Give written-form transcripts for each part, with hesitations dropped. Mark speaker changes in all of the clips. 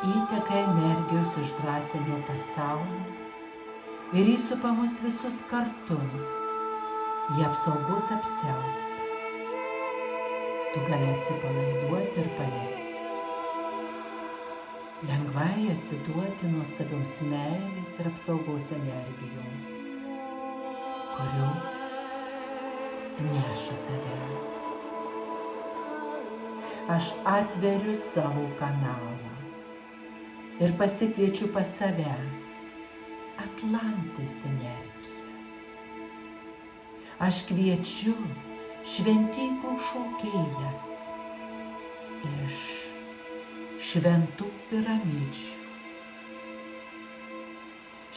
Speaker 1: įteka energijos iš dvasinio pasaulio ir įsupa mus visus kartu į apsaugos apsiaustą. Tu gali atsipalaiduoti ir paleisti. Lengvai atsiduoti nuostabioms meilės ir apsaugos energijoms, kurios neša tave. Aš atveriu savo kanalą ir pasikviečiu pas save Atlantės energijas. Aš kviečiu šventyklų šokėjas iš šventų piramidžių.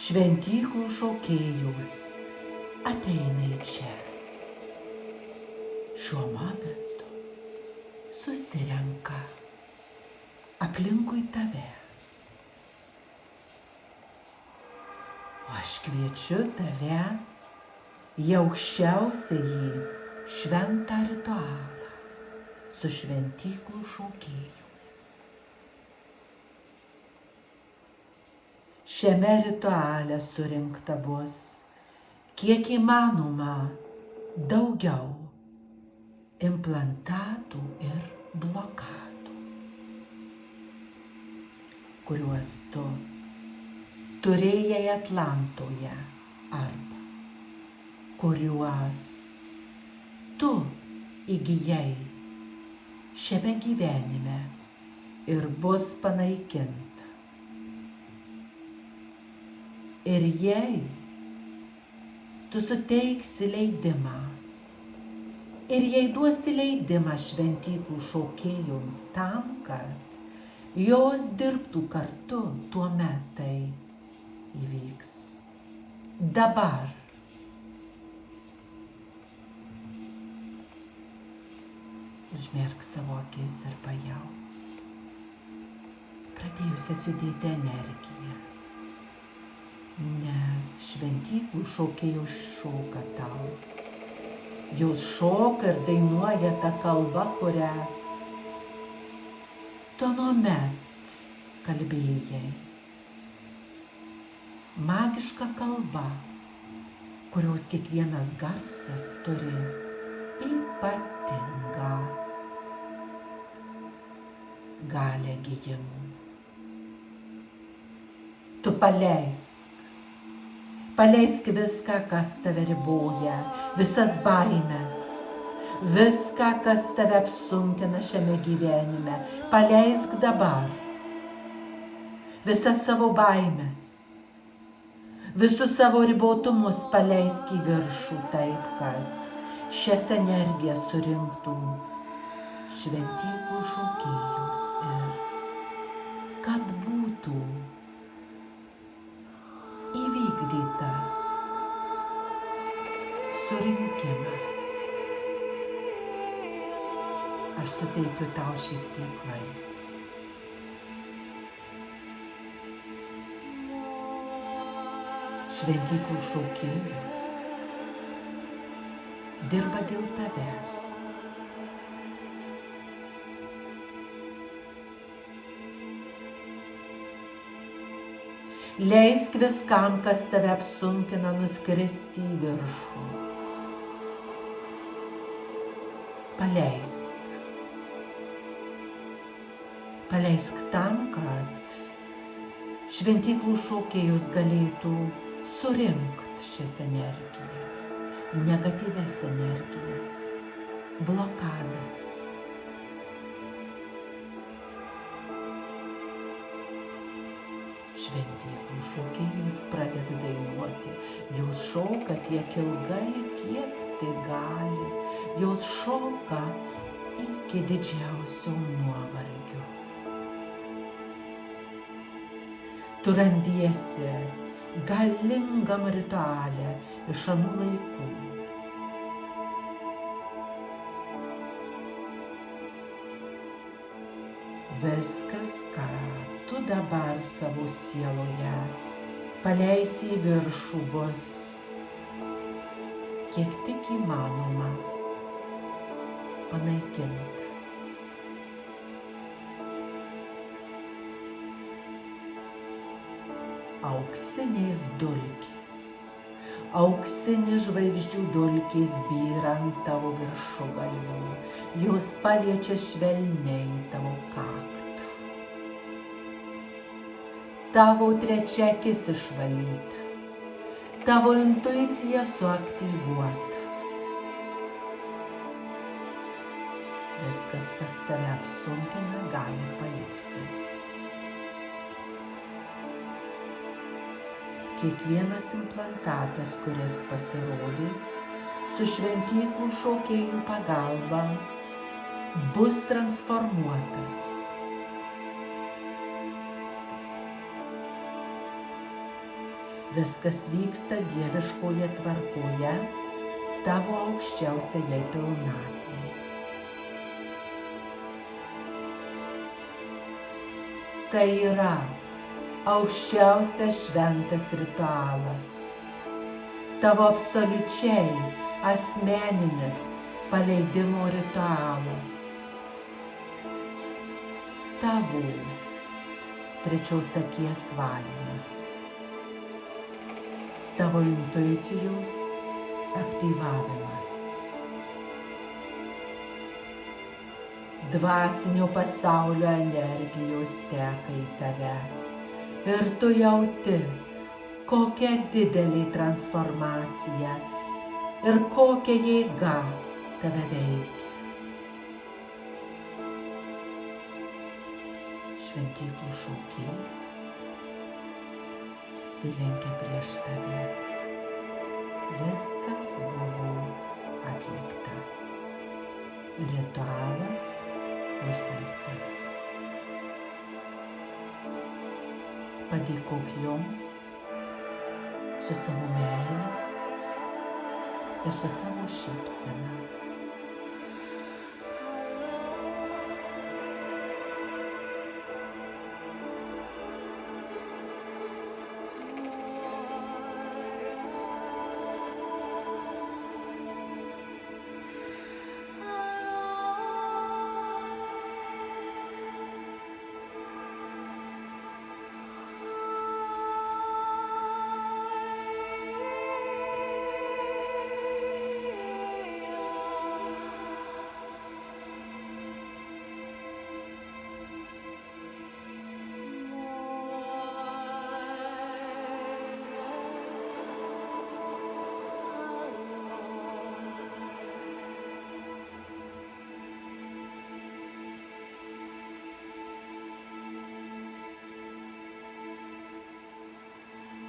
Speaker 1: Šventyklų šokėjus ateina į čia. Šiuo momentu susirenka aplinkui tave. O aš kviečiu tave į aukščiausiąjį šventą ritualą su šventyklų šokėjomis. Šiame rituale surinkta bus kiek įmanoma daugiau implantatų ir blokadų, kuriuos tu turėjai Atlantoje arba kuriuos tu įgijai šiame gyvenime ir bus panaikinta. Ir jei tu suteiksi leidimą ir jei duosi leidimą šventyklų šokėjoms tam, kad jos dirbtų kartu, tuomet tai įvyks. Dabar užmerk savo akis ir pajaus pradėjusias judėti energijas, nes šventyklų šokėjos šoka tau. Jos šoka ir dainuoja tą kalbą, kurią tu anuomet kalbėjai. Magiška kalba, kurios kiekvienas garsas turi ypatingą galią gijimų. Tu paleisk viską, kas tave riboja, visas baimes, viską, kas tave apsunkina šiame gyvenime. Paleisk dabar visas savo baimes, visus savo ribotumus paleisk į viršų taip, kad šias energijas surinktų šventyklų šokėjus ir kad būtų įvykdytas surinkimas. Aš suteikiu tau šiek tiek laiko. Šventyklų šokėjas dirba dėl tavęs. Leisk viskam, kas tave apsunkina, nuskristi į viršų. Paleisk. Paleisk tam, kad šventyklų šokėjus galėtų surinkti šias energijas, negatyvias energijas, blokadas. Šventyklų šokėjus pradeda dainuoti. Jūs šoka tiek ilgai, kiek tai gali. Jūs šoka iki didžiausio nuovargio. Tu randiesi galingam rituale iš anų laikų. Viskas, ką tu dabar savo sieloje paleisi į viršų, bus kiek tik įmanoma panaikinta. auksinės dulkės. Auksinis žvaigždžių dulkės byra ant tavo viršugalvių, jos paliečia švelniai tavo kaktą. Tavo trečia akis išvalyta, tavo intuicija suaktyvuota. Viskas, kas tave apsunkina, gali palikti. Kiekvienas implantatas, kuris pasirodė, su šventyklų šokėjų pagalba bus transformuotas. Viskas vyksta dieviškoje tvarkoje, tavo aukščiausiai pilnatvei. Tai yra aukščiausias šventas ritualas, tavo absoliučiai asmeninis paleidimo ritualas, tavo trečios akies valymas, tavo intuicijos aktyvavimas. Dvasinio pasaulio energijos teka į tave ir tu jauti, kokia didelė transformacija ir kokia jėga tave veikia. Šventyklų šokėjas silenkia prieš tave. Viskas buvo atlikta. Ritualas užbaigtas. Padėkok joms su savo meile ir su savo šypsena.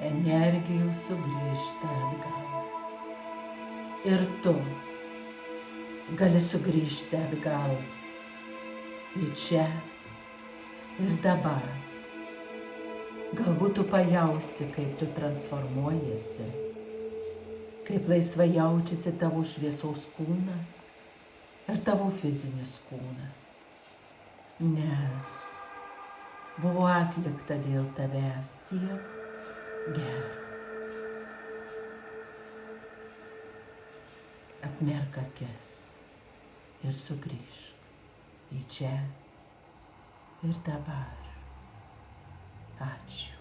Speaker 1: Energijų sugrįžta atgal. Ir tu gali sugrįžti atgal į čia ir dabar. Galbūt tu pajausi, kaip tu transformuojasi, kaip laisvai jaučiasi tavo šviesos kūnas ir tavo fizinis kūnas. Nes buvo atlikta dėl tavęs tiek gera. Atmerk akis ir sugrįžk į čia ir dabar. Ačiū.